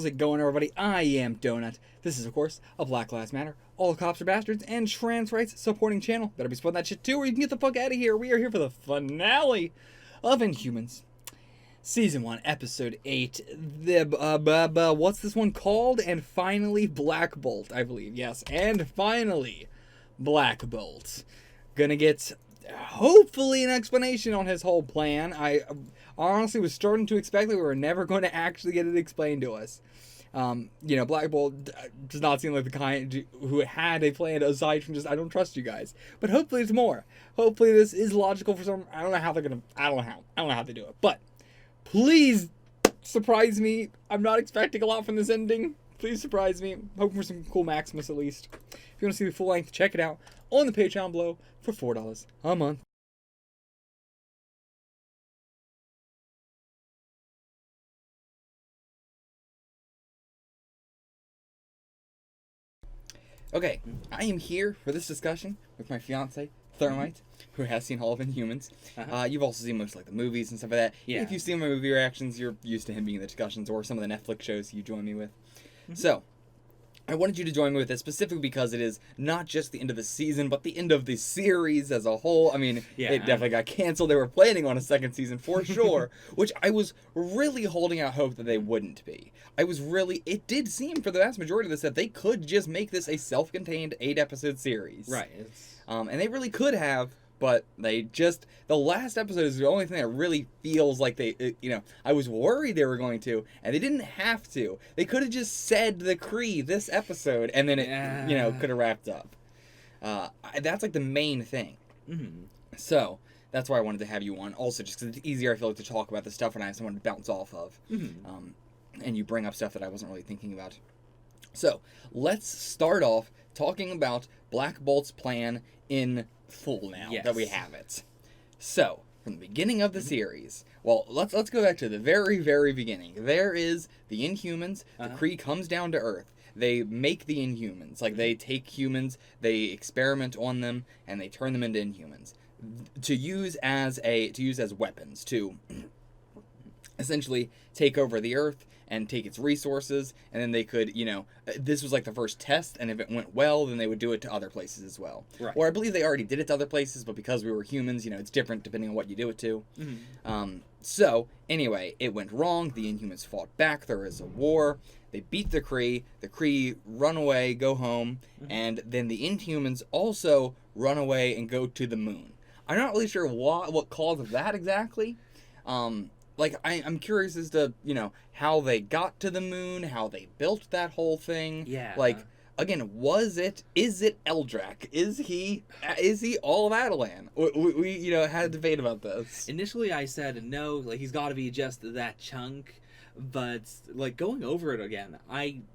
How's it going, everybody? I am Donut. This is, of course, a Black Lives Matter, all cops are bastards, and trans rights supporting channel. Better be supporting that shit too, or you can get the fuck out of here. We are here for the finale of Inhumans. Season 1, Episode 8. What's this one called? And finally, Black Bolt, I believe. Yes, and finally, Black Bolt. Gonna get, hopefully, an explanation on his whole plan. I honestly was starting to expect that we were never going to actually get it explained to us. Black Bolt does not seem like the kind who had a plan aside from just, I don't trust you guys. But hopefully it's more. Hopefully this is logical for some, I don't know how they're gonna, I don't know how they do it. But, please surprise me. I'm not expecting a lot from this ending. Please surprise me. I'm hoping for some cool Maximus at least. If you want to see the full length, check it out on the Patreon below for $4 a month. Okay, I am here for this discussion with my fiance, Thermite, who has seen all of Inhumans. You've also seen most like the movies and stuff like that. Yeah. If you've seen my movie reactions, you're used to him being in the discussions or some of the Netflix shows you join me with. So, I wanted you to join me with this specifically because it is not just the end of the season, but the end of the series as a whole. I mean, it definitely got canceled. They were planning on a second season for sure, which I was really holding out hope that they wouldn't be. It did seem for the vast majority of this that they could just make this a self-contained 8-episode series. Right. And they really could have, but the last episode is the only thing that really feels like I was worried they were going to, and they didn't have to. They could have just said the Kree this episode, and then it, could have wrapped up. That's like the main thing. So, that's why I wanted to have you on. Also, just because it's easier, I feel like, to talk about the stuff when I have someone to bounce off of. And you bring up stuff that I wasn't really thinking about. So, let's start off talking about Black Bolt's plan in full now that we have it. So, from the beginning of the series, well, let's go back to the very, very beginning. There is the Inhumans. The Kree comes down to Earth. They make the Inhumans. Like, they take humans, they experiment on them, and they turn them into Inhumans to use as weapons to essentially take over the Earth and take its resources, and then they could, this was like the first test, and if it went well, then they would do it to other places as well. Right. Or I believe they already did it to other places, but because we were humans, it's different depending on what you do it to. So, anyway, it went wrong, the Inhumans fought back, there was a war, they beat the Kree run away, go home, and then the Inhumans also run away and go to the moon. I'm not really sure what caused that exactly. I'm curious as to, how they got to the moon, how they built that whole thing. Yeah. Again, is it Eldrak? Is he all of Attilan? We had a debate about this. Initially, I said no, he's got to be just that chunk. But, going over it again,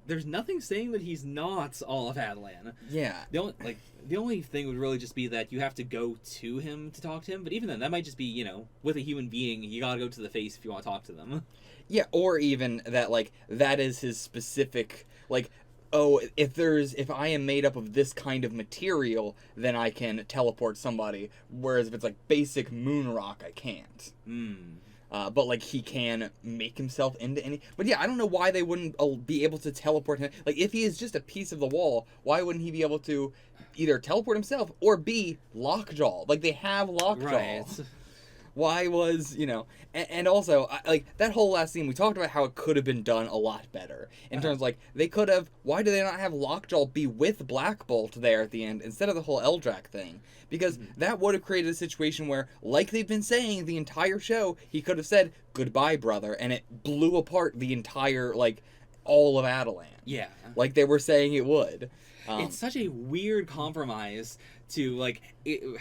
there's nothing saying that he's not all of Attilan. Yeah. The only thing would really just be that you have to go to him to talk to him, but even then, that might just be, with a human being, you gotta go to the face if you want to talk to them. Yeah, or even that, that is his specific, if I am made up of this kind of material, then I can teleport somebody, whereas if it's, basic moon rock, I can't. But, he can make himself into any... But, yeah, I don't know why they wouldn't be able to teleport him. If he is just a piece of the wall, why wouldn't he be able to either teleport himself or be Lockjaw? They have Lockjaw. Right. Why was, And also, that whole last scene, we talked about how it could have been done a lot better. In terms of, they could have... Why do they not have Lockjaw be with Black Bolt there at the end instead of the whole Eldrak thing? Because that would have created a situation where, they've been saying the entire show, he could have said, "Goodbye, brother," and it blew apart the entire, all of Attilan. Yeah. They were saying it would. It's such a weird compromise to,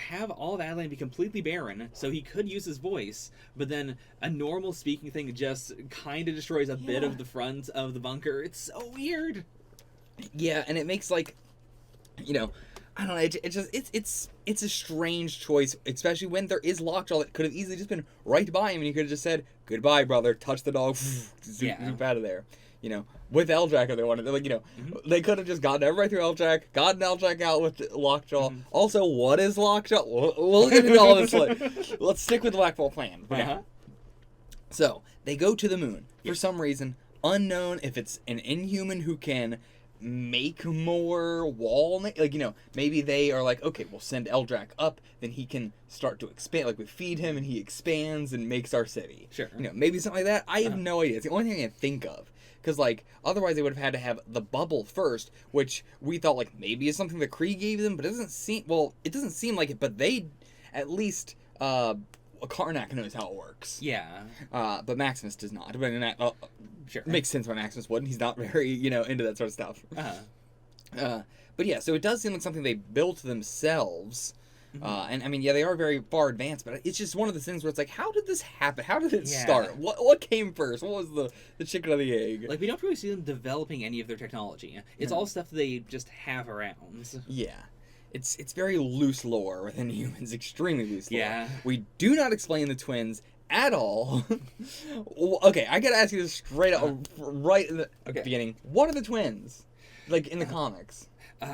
have all of Attilan be completely barren, so he could use his voice, but then a normal speaking thing just kind of destroys a bit of the front of the bunker. It's so weird. Yeah, and it makes, I don't know, it's a strange choice, especially when there is Lockjaw that could have easily just been right by him, and he could have just said, "Goodbye, brother," touch the dog, zoop out of there. With Eldrak if they wanted. They could have just gotten everybody through Eldrak, gotten Eldrak out with Lockjaw. Also, what is Lockjaw? We'll get into all this later. Let's stick with the Black Bolt plan. So, they go to the moon, for some reason, unknown if it's an Inhuman who can make more wall, like, you know, maybe they are like, okay, we'll send Eldrak up, then he can start to expand, like we feed him and he expands and makes our city. Sure. You know, maybe something like that. I have no idea. It's the only thing I can think of. Because, like, otherwise they would have had to have the bubble first, which we thought, like, maybe is something the Kree gave them, but it doesn't seem like it, but they, at least, Karnak knows how it works. Yeah. But Maximus does not. But Sure. Makes sense why Maximus wouldn't. He's not very, you know, into that sort of stuff. But yeah, so it does seem like something they built themselves. And I mean, yeah, they are very far advanced, but it's just one of the things where it's like, how did this happen? How did it start? What came first? What was the chicken or the egg? Like, we don't really see them developing any of their technology. It's all stuff that they just have around. Yeah. It's very loose lore within Humans, extremely loose lore. Yeah. We do not explain the twins at all. Okay, I gotta ask you this straight up, right in the beginning. What are the twins? Like, in the comics?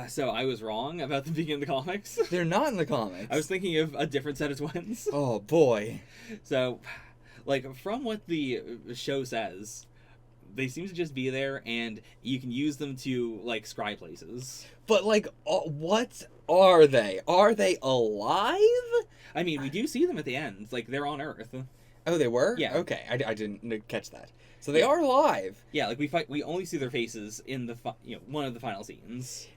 So I was wrong about them being in the comics. They're not in the comics. I was thinking of a different set of twins. Oh, boy. So, like, from what the show says, they seem to just be there, and you can use them to, like, scry places. But, like, what are they? Are they alive? I mean, we do see them at the end. Like, they're on Earth. Oh, they were? Yeah. Okay, I didn't catch that. So they are alive. Yeah, like, we only see their faces in the one of the final scenes.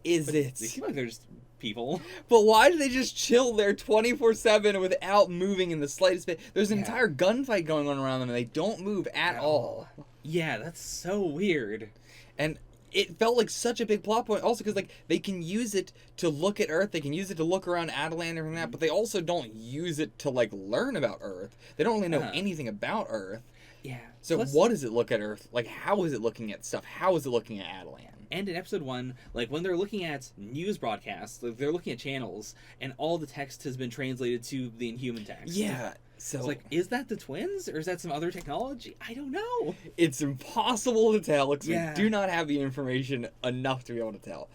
But they seem like they're just people. But why do they just chill there 24/7 without moving in the slightest bit? There's an entire gunfight going on around them, and they don't move at all. Yeah, that's so weird. And it felt like such a big plot point, also because, like, they can use it to look at Earth, they can use it to look around Adelan and everything like that, but they also don't use it to, like, learn about Earth. They don't really know anything about Earth. Yeah. So what does it look at Earth? Like, how is it looking at stuff? How is it looking at Adelan? And in episode 1, like, when they're looking at news broadcasts, like, they're looking at channels, and all the text has been translated to the Inhuman text. Yeah. So it's like, is that the twins, or is that some other technology? I don't know. It's impossible to tell because we do not have the information enough to be able to tell.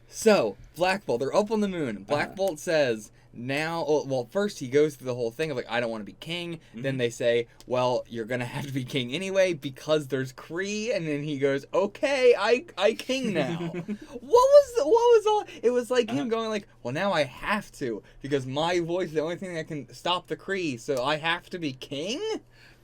So, Black Bolt, they're up on the moon. Black Bolt says, now, well, first he goes through the whole thing of, like, I don't want to be king. Then they say, well, you're going to have to be king anyway because there's Kree. And then he goes, okay, I king now. What was all? It was like him going like, well, now I have to because my voice is the only thing that can stop the Kree. So I have to be king?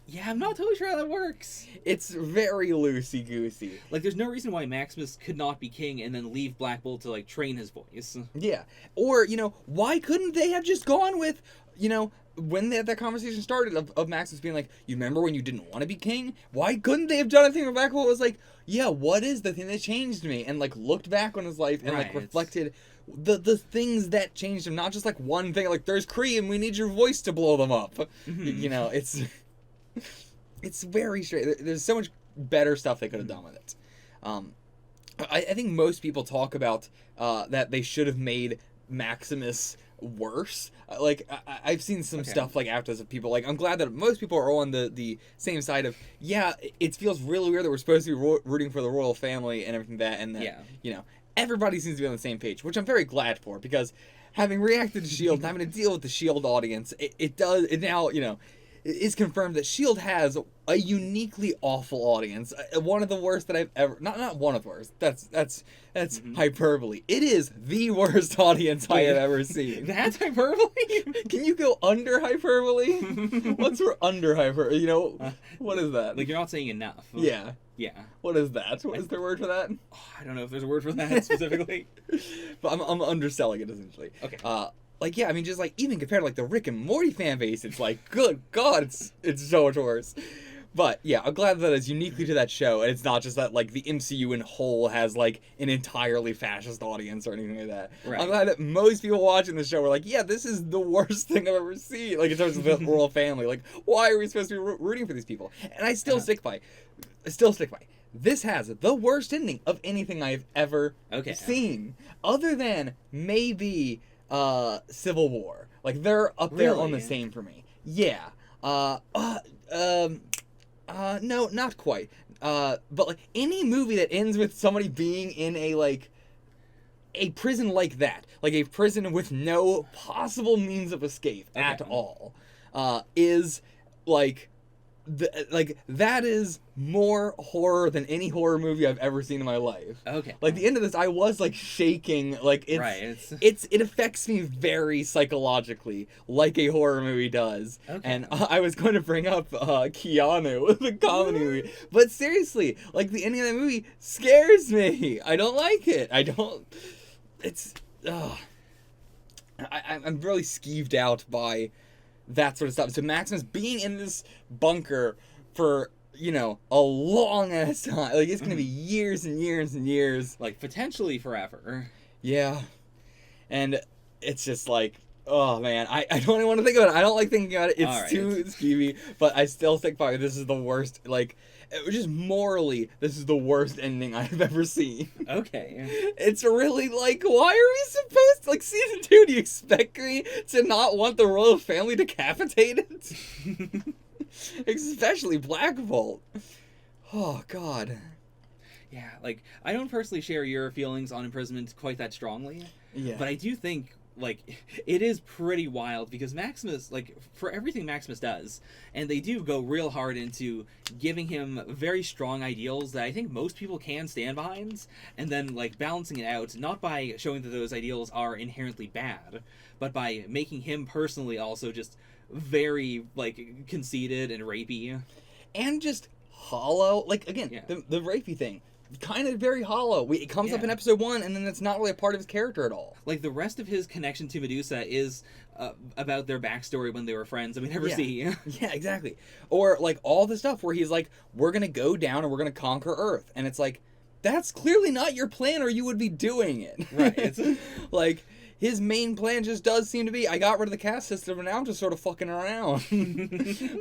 Yeah, I'm not totally sure how that works. It's very loosey-goosey. Like, there's no reason why Maximus could not be king and then leave Black Bolt to, like, train his voice. Yeah. Or, you know, why couldn't they have just gone with, you know, when that conversation started of Maximus being like, you remember when you didn't want to be king? Why couldn't they have done a thing where Black Bolt was like, yeah, what is the thing that changed me? And, like, looked back on his life and, like, reflected the things that changed him. Not just, like, one thing, like, there's Kree and we need your voice to blow them up. You know, it's very straight. There's so much better stuff they could have done with it. I think most people talk about that they should have made Maximus worse. Like, I've seen some stuff like after this of people like, I'm glad that most people are on the same side of, yeah, it feels really weird that we're supposed to be rooting for the royal family and everything and that, you know, everybody seems to be on the same page, which I'm very glad for because having reacted to S.H.I.E.L.D., having to deal with the S.H.I.E.L.D. audience, it now, you know, it's confirmed that S.H.I.E.L.D. has a uniquely awful audience. One of the worst that I've ever... Not one of the worst. That's hyperbole. It is the worst audience I have ever seen. That's hyperbole? Can you go under hyperbole? What's for under hyperbole? You know, what is that? Like, you're not saying enough. Yeah. Yeah. What is that? What is their word for that? Oh, I don't know if there's a word for that specifically. But I'm underselling it, essentially. Okay. Like, yeah, I mean, just, like, even compared to, like, the Rick and Morty fan base, it's like, good God, it's so much worse. But, yeah, I'm glad that it's uniquely to that show, and it's not just that, like, the MCU in whole has, like, an entirely fascist audience or anything like that. Right. I'm glad that most people watching the show were like, yeah, this is the worst thing I've ever seen, like, in terms of the royal family. Like, why are we supposed to be rooting for these people? And I still stick by, this has the worst ending of anything I've ever seen. Other than, maybe... Civil War. Like, they're up there on the same for me. Yeah. No, not quite. But, like, any movie that ends with somebody being in a prison like that, like a prison with no possible means of escape at all, is, like, that is more horror than any horror movie I've ever seen in my life. Okay. Like, the end of this, I was, like, shaking. Like, it affects me very psychologically, like a horror movie does. Okay. And I was going to bring up Keanu with the comedy movie. But seriously, like, the ending of that movie scares me. I don't like it. It's... I'm really skeeved out by that sort of stuff. So Maximus being in this bunker for, a long ass time. Like, it's going to be years and years and years. Like, potentially forever. Yeah. And it's just like, oh, man. I don't even want to think about it. I don't like thinking about it. It's too skeevy. But I still think probably this is the worst, like... Just morally, this is the worst ending I've ever seen. Okay. It's really like, why are we supposed to, like, season 2, do you expect me to not want the royal family decapitated? Especially Black Bolt. Oh, God. Yeah, like, I don't personally share your feelings on imprisonment quite that strongly. Yeah. But I do think, like, it is pretty wild because Maximus, like, for everything Maximus does, and they do go real hard into giving him very strong ideals that I think most people can stand behind, and then, like, balancing it out, not by showing that those ideals are inherently bad, but by making him personally also just very, like, conceited and rapey. And just hollow. Like, again, the rapey thing. Kind of very hollow. It comes up in episode 1, and then it's not really a part of his character at all. Like, the rest of his connection to Medusa is about their backstory when they were friends, and we never see. Yeah, exactly. Or, like, all the stuff where he's like, we're gonna go down and we're gonna conquer Earth. And it's like, that's clearly not your plan, or you would be doing it. Right. Like... His main plan just does seem to be, I got rid of the caste system and now I'm just sort of fucking around.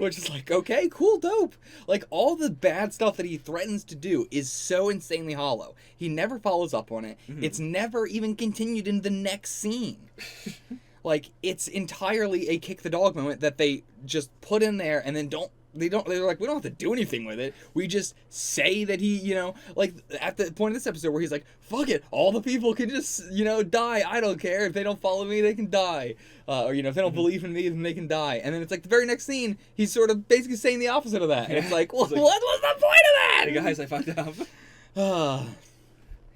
Which is like, okay, cool, dope. Like, all the bad stuff that he threatens to do is so insanely hollow. He never follows up on it. Mm-hmm. It's never even continued in the next scene. Like, it's entirely a kick the dog moment that they just put in there and then they're like, we don't have to do anything with it. We just say that he, like, at the point of this episode where he's like, fuck it, all the people can just, die. I don't care. If they don't follow me, they can die. Or, if they don't believe in me, then they can die. And then it's like the very next scene, he's sort of basically saying the opposite of that. And it's like, well, what was the point of that? Hey guys, I fucked up.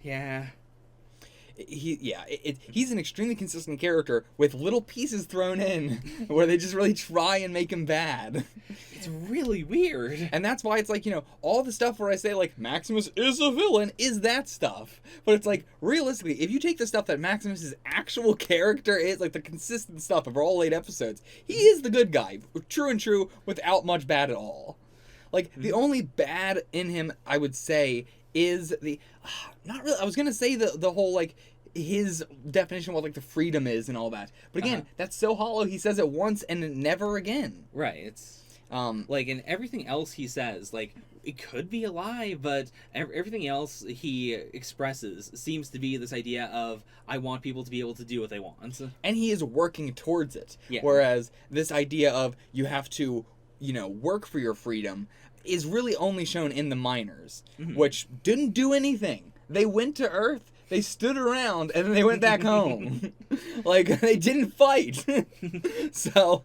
Yeah. He's an extremely consistent character with little pieces thrown in where they just really try and make him bad. It's really weird. And that's why it's like, all the stuff where I say, like, Maximus is a villain is that stuff. But it's like, realistically, if you take the stuff that Maximus's actual character is, like the consistent stuff of all 8 episodes, he is the good guy. True and true, without much bad at all. Like, the only bad in him, I would say, is the... not really... I was gonna say the whole, like, his definition of what, like, the freedom is and all that. But again, that's so hollow, he says it once and never again. Right, it's... like, in everything else he says, like, it could be a lie, but everything else he expresses seems to be this idea of, I want people to be able to do what they want. And he is working towards it. Yeah. Whereas this idea of you have to, work for your freedom is really only shown in the miners, which didn't do anything. They went to Earth, they stood around, and then they went back home. Like, they didn't fight. So,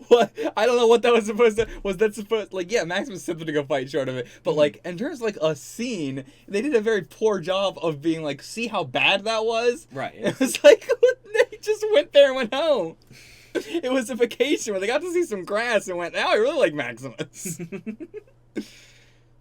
what? I don't know what that was supposed to... Was that supposed... Like, yeah, Maximus said to go fight short of it. But, like, in terms of, like, a scene, they did a very poor job of being like, see how bad that was? Right. It was like, they just went there and went home. It was a vacation where they got to see some grass and went, now I really like Maximus.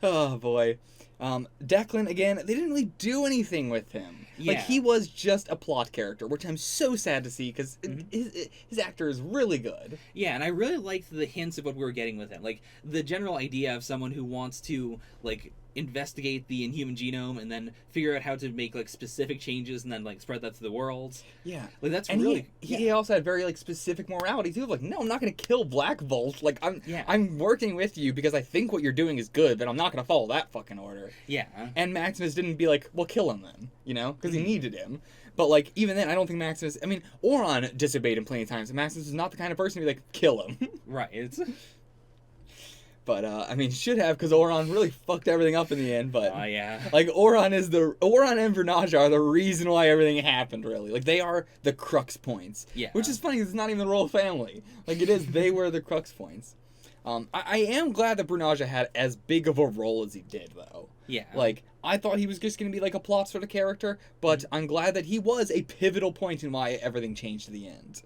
Oh, boy. Declan, again, they didn't really do anything with him. Yeah. Like, he was just a plot character, which I'm so sad to see, because his actor is really good. Yeah, and I really liked the hints of what we were getting with him. Like, the general idea of someone who wants to, like, investigate the Inhuman genome and then figure out how to make, like, specific changes and then, like, spread that to the world. Yeah. Like, that's and really... He also had very, like, specific morality, too, of, like, no, I'm not going to kill Black Bolt. Like, I'm working with you because I think what you're doing is good, but I'm not going to follow that fucking order. Yeah. And Maximus didn't be like, well, kill him then, because he needed him. But, like, even then, I don't think Maximus... I mean, Oron disobeyed him plenty of times, and Maximus is not the kind of person to be like, kill him. Right. But, I mean, should have, because Oron really fucked everything up in the end, but... Oh, yeah. Like, Oron and Vernage are the reason why everything happened, really. Like, they are the crux points. Yeah. Which is funny, because it's not even the royal family. Like, it is, they were the crux points. I am glad that Brunaja had as big of a role as he did, though. Yeah. Like, I thought he was just going to be like a plot sort of character, but I'm glad that he was a pivotal point in why everything changed to the end.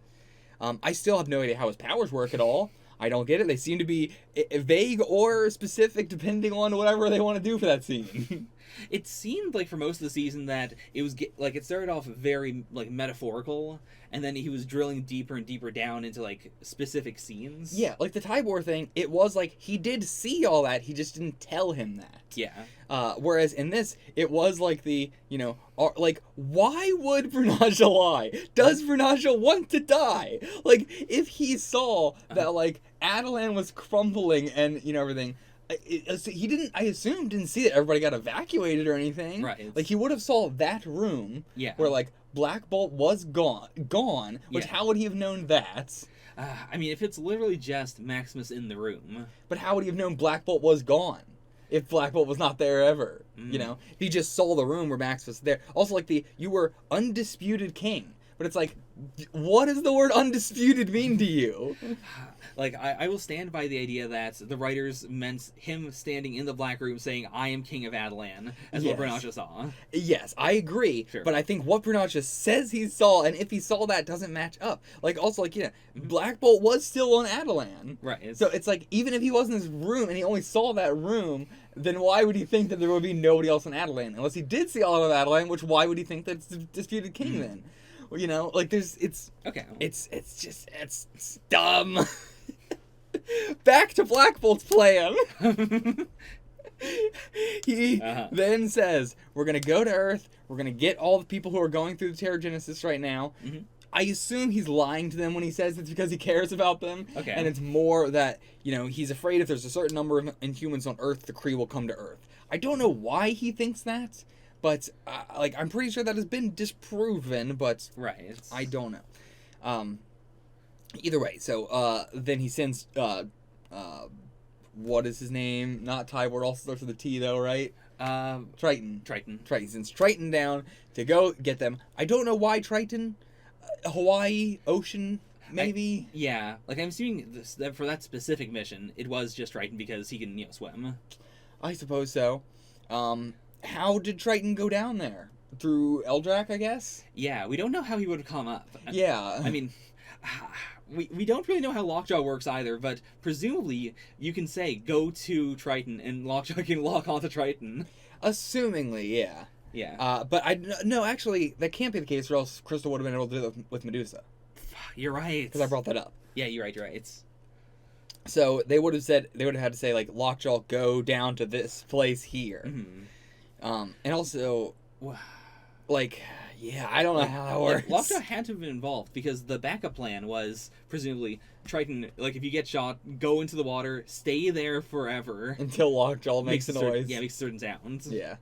I still have no idea how his powers work at all. I don't get it. They seem to be vague or specific depending on whatever they want to do for that scene. It seemed like for most of the season that it was like it started off very like metaphorical, and then he was drilling deeper and deeper down into like specific scenes. Yeah, like the Tybor thing, it was like he did see all that, he just didn't tell him that. Yeah. Whereas in this, it was like the, like, why would Brunaja lie? Does Brunaja want to die? Like, if he saw that, like, Adelan was crumbling and, everything, he didn't, I assume, didn't see that everybody got evacuated or anything. Right. Like, he would have saw that room where, like, Black Bolt was gone, which how would he have known that? I mean, if it's literally just Maximus in the room. But how would he have known Black Bolt was gone? If Black Bolt was not there ever, if he just saw the room where Max was there. Also, like you were undisputed king, but it's like, what does the word undisputed mean to you? Like, I will stand by the idea that the writers meant him standing in the Black Room saying, I am king of Adelan, as what Brunaja saw. Yes, I agree, but I think what Brunaja says he saw, and if he saw that, doesn't match up. Like, also, like, Black Bolt was still on Adelan. Right. So it's like, even if he was in his room, and he only saw that room, then why would he think that there would be nobody else in Adelan? Unless he did see all of Adelan, which why would he think that it's the disputed king then? Well, like, it's dumb. Back to Black Bolt's plan. He then says, we're going to go to Earth, we're going to get all the people who are going through the Terrigenesis right now. I assume he's lying to them when he says it's because he cares about them. Okay. And it's more that, he's afraid if there's a certain number of Inhumans on Earth, the Kree will come to Earth. I don't know why he thinks that, but, I'm pretty sure that has been disproven, but right. I don't know. Either way, so then he sends what is his name? Not Tybor, also starts with a T though, right? Triton. He sends Triton down to go get them. I don't know why Triton. Hawaii, ocean, maybe. Like I'm assuming for that specific mission, it was just Triton because he can swim. I suppose so. How did Triton go down there? Through Eldrak, I guess? Yeah, we don't know how he would have come up. Yeah. I mean, we don't really know how Lockjaw works either, but presumably you can say, go to Triton, and Lockjaw can lock onto Triton. Assumingly, yeah. Yeah. But no, actually, that can't be the case, or else Crystal would have been able to do it with Medusa. You're right. Because I brought that up. Yeah, you're right. So they would have had to say, like, Lockjaw, go down to this place here. And also, like, yeah, I don't know how that works. Lockjaw had to have been involved because the backup plan was presumably Triton, like, if you get shot, go into the water, stay there forever. Until Lockjaw makes a noise. Makes certain sounds. Yeah.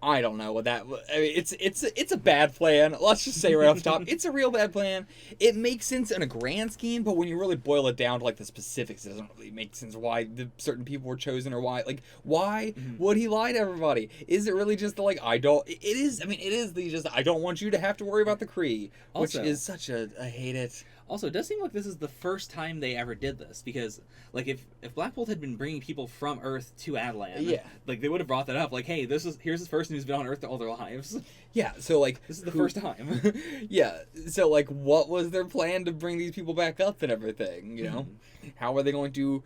I don't know what that. I mean, it's a bad plan. Let's just say right off the top, it's a real bad plan. It makes sense in a grand scheme, but when you really boil it down to like the specifics, it doesn't really make sense why the certain people were chosen or why would he lie to everybody? Is it really just the like I don't? It is. I mean, it is the just I don't want you to have to worry about the Kree, which is such a I hate it. Also, it does seem like this is the first time they ever did this, because, like, if Black Bolt had been bringing people from Earth to Adelan, like, they would have brought that up, like, hey, here's this person who's been on Earth all their lives. Yeah, so, like... This is the first time. Yeah, so, like, what was their plan to bring these people back up and everything, you know? How are they going to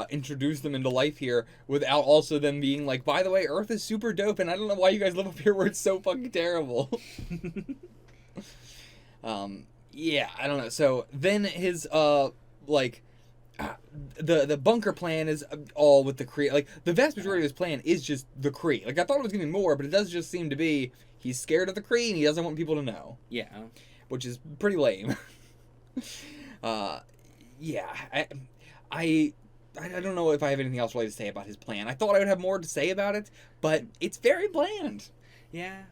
introduce them into life here without also them being like, by the way, Earth is super dope, and I don't know why you guys live up here where it's so fucking terrible. Yeah, I don't know. So then his the bunker plan is all with the Kree. Like the vast majority of his plan is just the Kree. Like I thought it was gonna be more, but it does just seem to be he's scared of the Kree and he doesn't want people to know. Yeah, which is pretty lame. Yeah, I don't know if I have anything else really to say about his plan. I thought I would have more to say about it, but it's very bland. Yeah,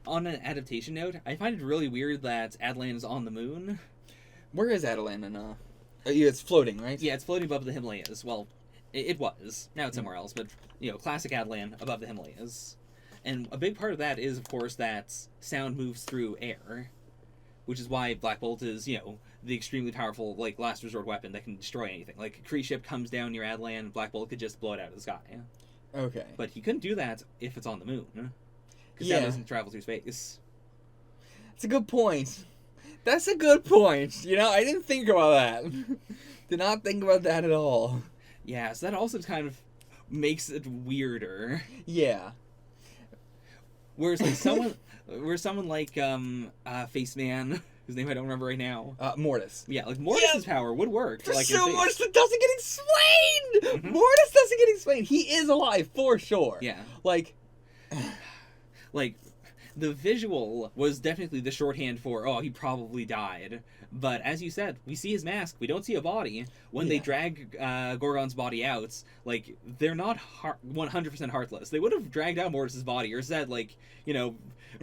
on an adaptation note, I find it really weird that Adelan is on the moon. Where is Adelan? And it's floating, right? Yeah, it's floating above the Himalayas. Well, it was. Now it's somewhere else, but classic Adelan above the Himalayas. And a big part of that is, of course, that sound moves through air. which is why Black Bolt is, the extremely powerful, like, last resort weapon that can destroy anything. Like, a Kree ship comes down near Atlan, Black Bolt could just blow it out of the sky. Okay. But he couldn't do that if it's on the moon. Because that doesn't travel through space. That's a good point. That's a good point. I didn't think about that. Did not think about that at all. Yeah, so that also kind of makes it weirder. Yeah. Whereas, like, someone like, Face Man, whose name I don't remember right now. Mortis. Yeah, like, Mortis' power would work. There's like, so much that doesn't get explained! Mm-hmm. Mortis doesn't get explained. He is alive, for sure. Yeah. Like, the visual was definitely the shorthand for, he probably died. But as you said, we see his mask. We don't see a body. When they drag Gorgon's body out, like, they're not 100% heartless. They would have dragged out Mortis' body or said, like, we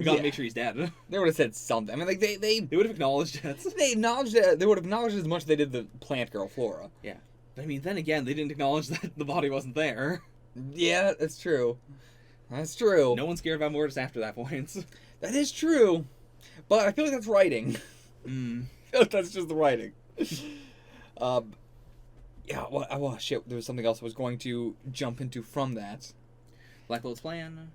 gotta make sure he's dead. They would have said something. I mean, like, they would have acknowledged it. They would have acknowledged as much as they did the plant girl, Flora. Yeah. But, I mean, then again, they didn't acknowledge that the body wasn't there. Yeah, that's true. That's true. No one's scared about Mortis after that point. That is true. But I feel like that's writing. I feel like that's just the writing. Yeah, well, shit, there was something else I was going to jump into from that. Black Bolt's plan?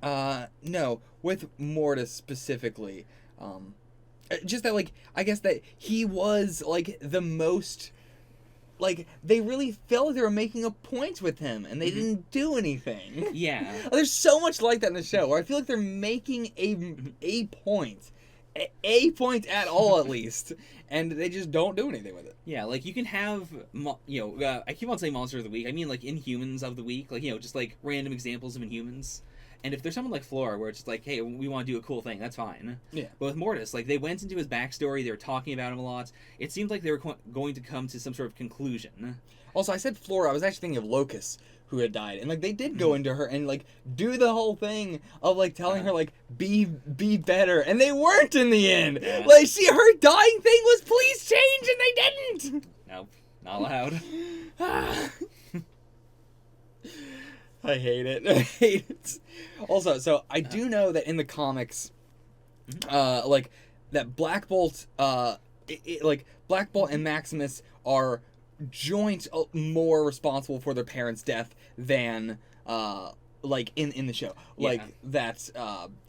No, with Mortis specifically. Just that, like, I guess that he was, like, the most... Like, they really felt like they were making a point with him, and they didn't do anything. Yeah. There's so much like that in the show, where I feel like they're making a point. A point at all, at least. And they just don't do anything with it. Yeah, like, you can have, I keep on saying Monster of the Week. I mean, like, Inhumans of the Week. Like, just, like, random examples of Inhumans. And if there's someone like Flora, where it's just like, hey, we want to do a cool thing, that's fine. Yeah. But with Mortis, like, they went into his backstory, they were talking about him a lot. It seemed like they were going to come to some sort of conclusion. Also, I said Flora, I was actually thinking of Locus, who had died. And, like, they did go into her and, like, do the whole thing of, like, telling her, like, be better. And they weren't in the end. Yeah. Like, her dying thing was please change, and they didn't. Nope. Not allowed. I hate it. I hate it. Also, so I do know that in the comics, like, that Black Bolt, like, Black Bolt and Maximus are joint more responsible for their parents' death than, like, in the show. Like, that,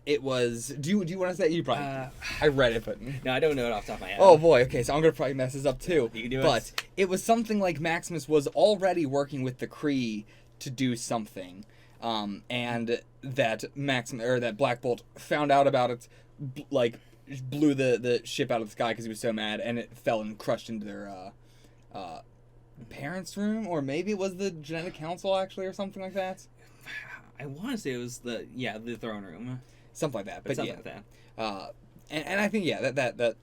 it was... Do you want to say it? You probably... I read it, but... No, I don't know it off the top of my head. Oh, boy. Okay, so I'm going to probably mess this up, too. You can do it. But it was something like Maximus was already working with the Kree to do something, and that that Black Bolt found out about it, like, blew the ship out of the sky because he was so mad, and it fell and crushed into their parents' room, or maybe it was the Genetic Council, actually, or something like that. I want to say it was the throne room, something like that. But something like that. And I think that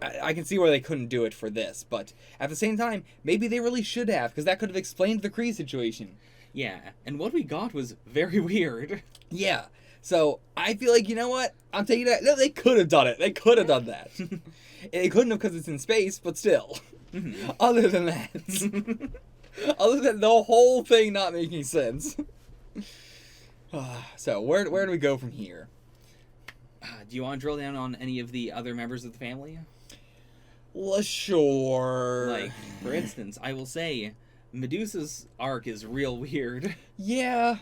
I can see where they couldn't do it for this, but at the same time, maybe they really should have, because that could have explained the Kree situation. Yeah, and what we got was very weird. Yeah, so I feel like, you know what? I'm taking that. No, they could have done it. They could have done that. They couldn't have because it's in space, but still. Other than that, other than the whole thing not making sense. So where do we go from here? Do you want to drill down on any of the other members of the family? Well, sure. Like, for instance, I will say Medusa's arc is real weird. Yeah,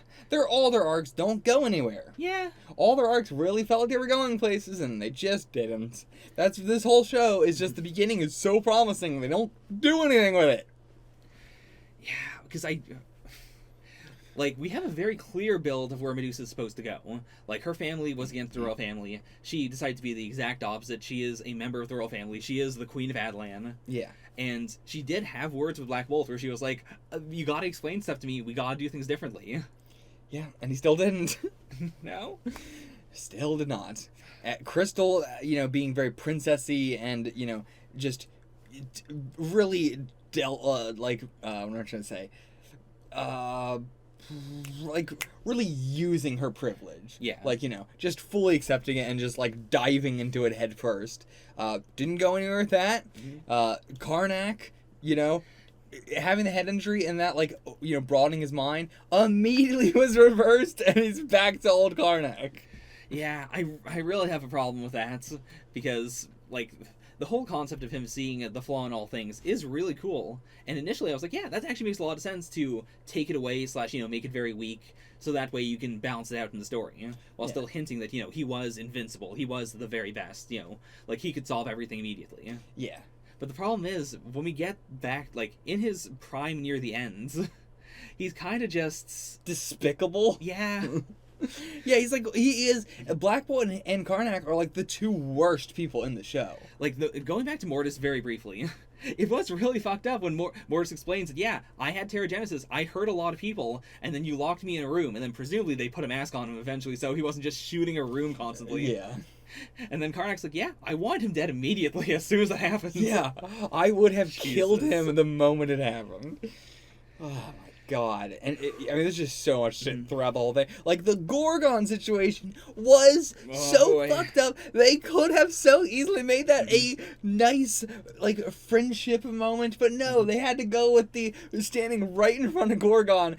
all their arcs don't go anywhere. Yeah. All their arcs really felt like they were going places, and they just didn't. This whole show is just the beginning is so promising, they don't do anything with it. Yeah, because we have a very clear build of where Medusa's supposed to go. Like, her family was against the royal family. She decided to be the exact opposite. She is a member of the royal family. She is the Queen of Atlan. Yeah. And she did have words with Black Bolt where she was like, you gotta explain stuff to me. We gotta do things differently. Yeah, and he still didn't. No? Still did not. Crystal, being very princessy and, just really what am I trying to say? Like, really using her privilege. Yeah. Like, just fully accepting it and just, like, diving into it head first. Didn't go anywhere with that. Karnak, having the head injury and that, like, broadening his mind, immediately was reversed and he's back to old Karnak. Yeah, I really have a problem with that because, like, the whole concept of him seeing the flaw in all things is really cool. And initially I was like, yeah, that actually makes a lot of sense to take it away / make it very weak, so that way you can balance it out in the story, while still hinting that, he was invincible, he was the very best, like he could solve everything immediately. Yeah. But the problem is, when we get back, like, in his prime near the end, he's kind of just... despicable? Yeah. Yeah, he is. Black Bolt and Karnak are like the two worst people in the show. Like, going back to Mortis very briefly, it was really fucked up when Mortis explains that, yeah, I had Terrigenesis, I hurt a lot of people, and then you locked me in a room, and then presumably they put a mask on him eventually so he wasn't just shooting a room constantly. Yeah. And then Karnak's like, yeah, I want him dead immediately as soon as that happens. Yeah, I would have killed him the moment it happened. Oh my god. And there's just so much shit throughout the whole thing. Like, the Gorgon situation was fucked up. They could have so easily made that a nice, like, friendship moment, but no, they had to go with the standing right in front of Gorgon.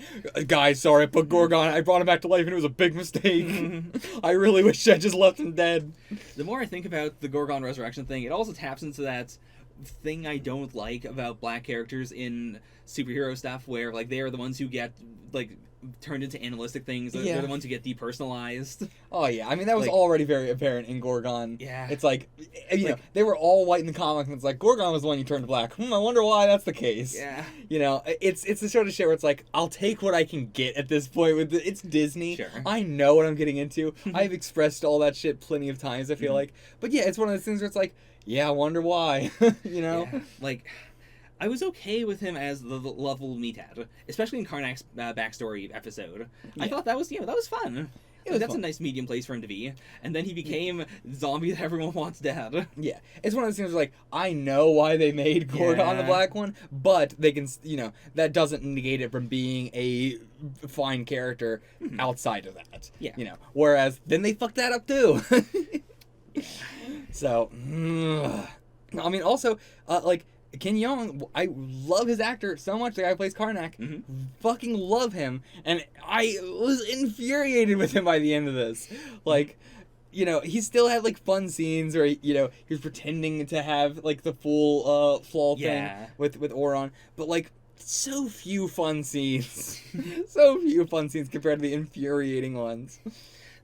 Guys, sorry, but Gorgon, I brought him back to life and it was a big mistake. I really wish I just left him dead. The more I think about the Gorgon resurrection thing, it also taps into that thing I don't like about black characters in superhero stuff, where like they are the ones who get like turned into animalistic things. They're the ones who get depersonalized. Oh yeah, I mean that was already very apparent in Gorgon. Yeah, it's like know they were all white in the comics, and it's like Gorgon was the one you turned black. I wonder why that's the case. Yeah, it's the sort of shit where it's like I'll take what I can get at this point. It's Disney. Sure. I know what I'm getting into. I've expressed all that shit plenty of times. I feel like, but yeah, it's one of those things where it's like, yeah, I wonder why. Yeah. Like, I was okay with him as the level Meathead, especially in Karnak's backstory episode. Yeah. I thought that was that was fun. That's fun. A nice medium place for him to be. And then he became zombie that everyone wants dead. Yeah. It's one of those things where, like, I know why they made Gorgon the black one, but they can, that doesn't negate it from being a fine character outside of that. Yeah. Whereas then they fucked that up too. Yeah. So, I mean, also, like, Ken Jeong, I love his actor so much. The guy who plays Karnak, fucking love him, and I was infuriated with him by the end of this. Like, he still had like fun scenes where he was pretending to have like the full flaw thing with Oron, but like so few fun scenes, compared to the infuriating ones.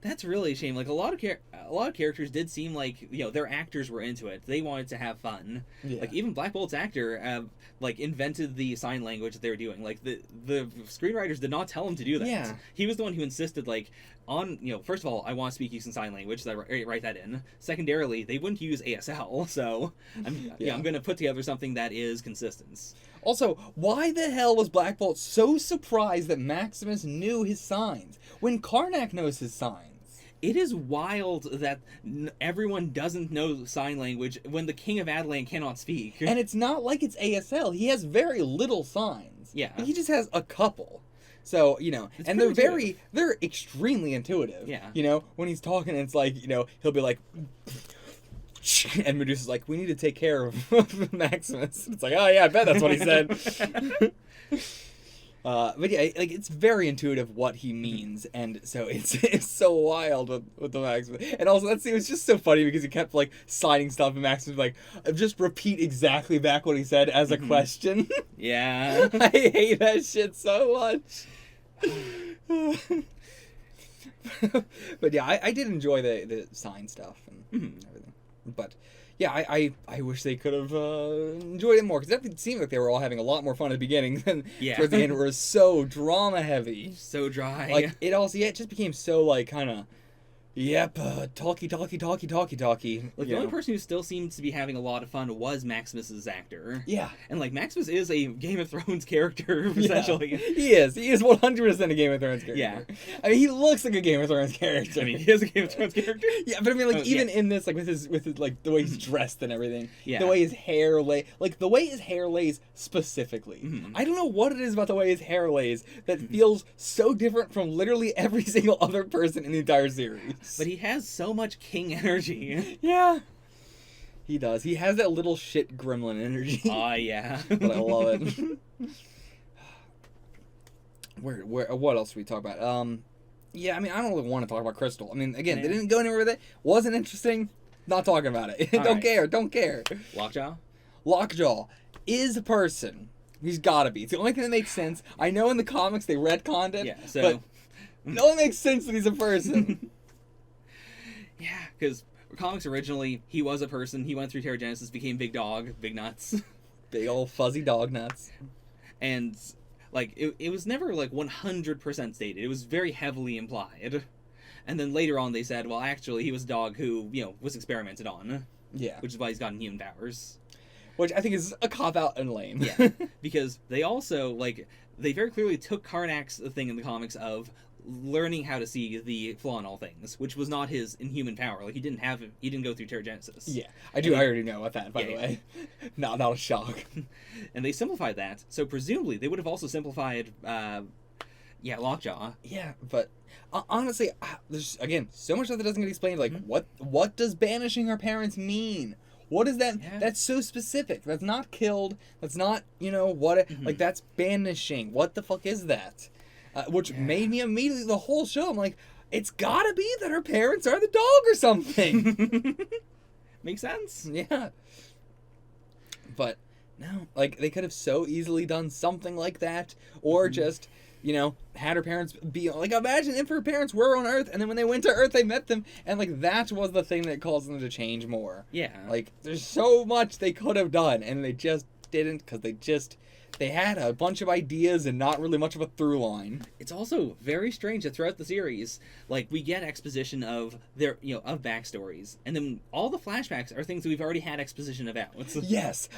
That's really a shame. Like a lot of characters did seem like their actors were into it. They wanted to have fun. Yeah. Like even Black Bolt's actor like invented the sign language that they were doing. Like the screenwriters did not tell him to do that. Yeah. He was the one who insisted like on first of all, I want to speak using sign language, so I write that in. Secondarily, they wouldn't use ASL, so I'm going to put together something that is consistent. Also, why the hell was Black Bolt so surprised that Maximus knew his signs when Karnak knows his signs? It is wild that everyone doesn't know sign language when the King of Adelan cannot speak. And it's not like it's ASL. He has very little signs. Yeah. He just has a couple. So, it's and they're extremely intuitive. Yeah. When he's talking, it's like, he'll be like... And Medusa's like, we need to take care of Maximus. It's like, oh yeah, I bet that's what he said. But yeah, like it's very intuitive what he means, and so it's so wild with the Maximus. And also that scene was just so funny because he kept like signing stuff, and Maximus was like, just repeat exactly back what he said as a question. Yeah, I hate that shit so much. But yeah, I did enjoy the sign stuff and everything. But yeah, I wish they could have enjoyed it more, because it seemed like they were all having a lot more fun at the beginning than towards the end, where it was so drama heavy, so dry. Like it also it just became so like kind of talky. Like the only person who still seems to be having a lot of fun was Maximus's actor. Yeah. And like Maximus is a Game of Thrones character, essentially. Yeah. He is 100% a Game of Thrones character. Yeah. I mean, he looks like a Game of Thrones character. I mean, he is a Game of Thrones character. Yeah, but I mean, like even in this, like with his like the way he's dressed and everything, the way his hair the way his hair lays specifically. I don't know what it is about the way his hair lays that feels so different from literally every single other person in the entire series. But he has so much king energy. Yeah. He does. He has that little shit gremlin energy. Oh, yeah. But I love it. What else do we talk about? Yeah, I mean, I don't really want to talk about Crystal. I mean, again, they didn't go anywhere with it. Wasn't interesting. Not talking about it. Don't care. Lockjaw? Lockjaw is a person. He's gotta be. It's the only thing that makes sense. I know in the comics they retconned it, but it only makes sense that he's a person. Yeah, because comics originally, he was a person. He went through Terrigenesis, became big dog, big nuts. Big old fuzzy dog nuts. And, like, it was never, like, 100% stated. It was very heavily implied. And then later on they said, well, actually, he was a dog who, was experimented on. Yeah. Which is why he's gotten human powers. Which I think is a cop-out and lame. Yeah, because they also, like, they very clearly took Karnak's thing in the comics of learning how to see the flaw in all things, which was not his inhuman power. Like, he didn't go through Terrigenesis. Yeah, I already know about that, by the way. Not a shock. And they simplified that, so presumably they would have also simplified, Lockjaw. Yeah, but honestly, there's, again, so much stuff that doesn't get explained. Like, what does banishing her parents mean? What is that? Yeah. That's so specific. That's not killed. That's not, like, that's banishing. What the fuck is that? Which made me immediately, the whole show, I'm like, it's gotta be that her parents are the dog or something. Makes sense. Yeah. But, no, like, they could have so easily done something like that, or just, had her parents be, like, imagine if her parents were on Earth, and then when they went to Earth, they met them, and, like, that was the thing that caused them to change more. Yeah. Like, there's so much they could have done, and they just didn't, because they had a bunch of ideas and not really much of a through line. It's also very strange that throughout the series, like, we get exposition of their, of backstories, and then all the flashbacks are things that we've already had exposition about. Yes,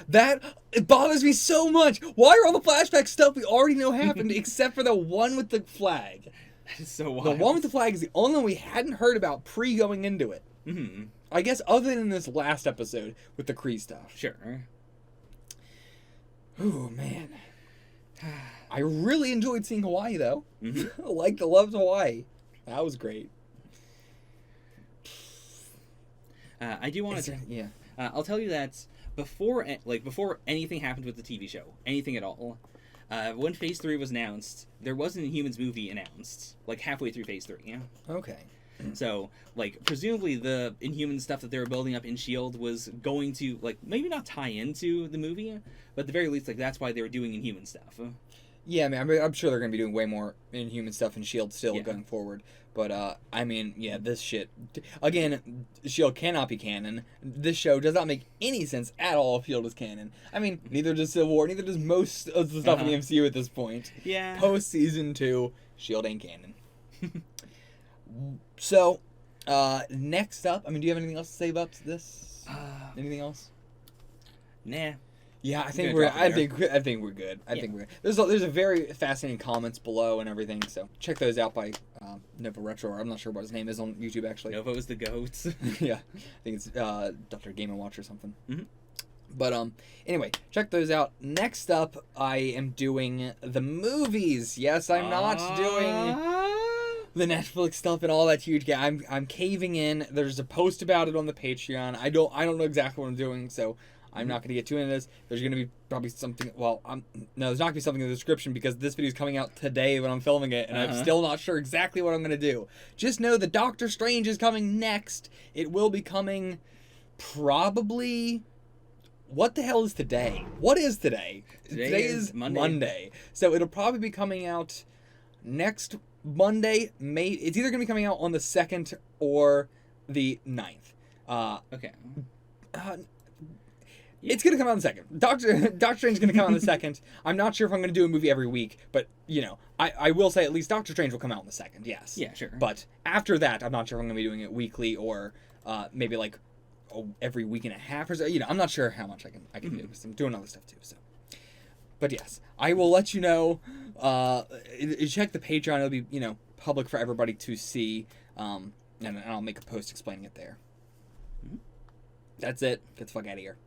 it bothers me so much. Why are all the flashback stuff we already know happened, except for the one with the flag? That is so wild. The one with the flag is the only one we hadn't heard about pre-going into it. Mm-hmm. I guess other than this last episode with the Kree stuff. Sure. Ooh, man. I really enjoyed seeing Hawaii, though. Mm-hmm. Loved Hawaii. That was great. I do want to... Yeah. I'll tell you that before anything happened with the TV show, anything at all, when Phase 3 was announced, there was an Inhumans movie announced, like, halfway through Phase 3. Yeah? Okay. So, like, presumably the Inhuman stuff that they were building up in S.H.I.E.L.D. was going to, like, maybe not tie into the movie, but at the very least, like, that's why they were doing Inhuman stuff. Yeah, I mean, I'm sure they're going to be doing way more Inhuman stuff in S.H.I.E.L.D. still going forward. But, I mean, this shit... Again, S.H.I.E.L.D. cannot be canon. This show does not make any sense at all if S.H.I.E.L.D. is canon. I mean, neither does Civil War, neither does most of the stuff in the MCU at this point. Yeah. Post-Season 2, S.H.I.E.L.D. ain't canon. So, next up, I mean, do you have anything else to say about this? Anything else? Nah. Yeah, I think we're good. I think we're good. There's a very fascinating comments below and everything, so check those out by Nova Retro. I'm not sure what his name is on YouTube actually. Nova is the goat. Yeah, I think it's Dr. Game & Watch or something. Mm-hmm. But anyway, check those out. Next up, I am doing the movies. Yes, I'm not doing the Netflix stuff and all that huge game. I'm caving in. There's a post about it on the Patreon. I don't know exactly what I'm doing, so I'm not going to get too into this. There's going to be probably something. Well, there's not going to be something in the description because this video is coming out today when I'm filming it, and I'm still not sure exactly what I'm going to do. Just know that Doctor Strange is coming next. It will be coming probably. What the hell is today? What is today? Today is Monday. So it'll probably be coming out next Monday. It's either going to be coming out on the 2nd or the 9th. Okay. It's going to come out on the 2nd. Doctor Strange is going to come out on the 2nd. I'm not sure if I'm going to do a movie every week, but, I will say at least Doctor Strange will come out on the 2nd, yes. Yeah, sure. But after that, I'm not sure if I'm going to be doing it weekly or maybe like every week and a half or so. I'm not sure how much I can do because I'm doing other stuff too, so. But yes, I will let you know. Check the Patreon. It'll be, public for everybody to see. And I'll make a post explaining it there. That's it. Get the fuck out of here.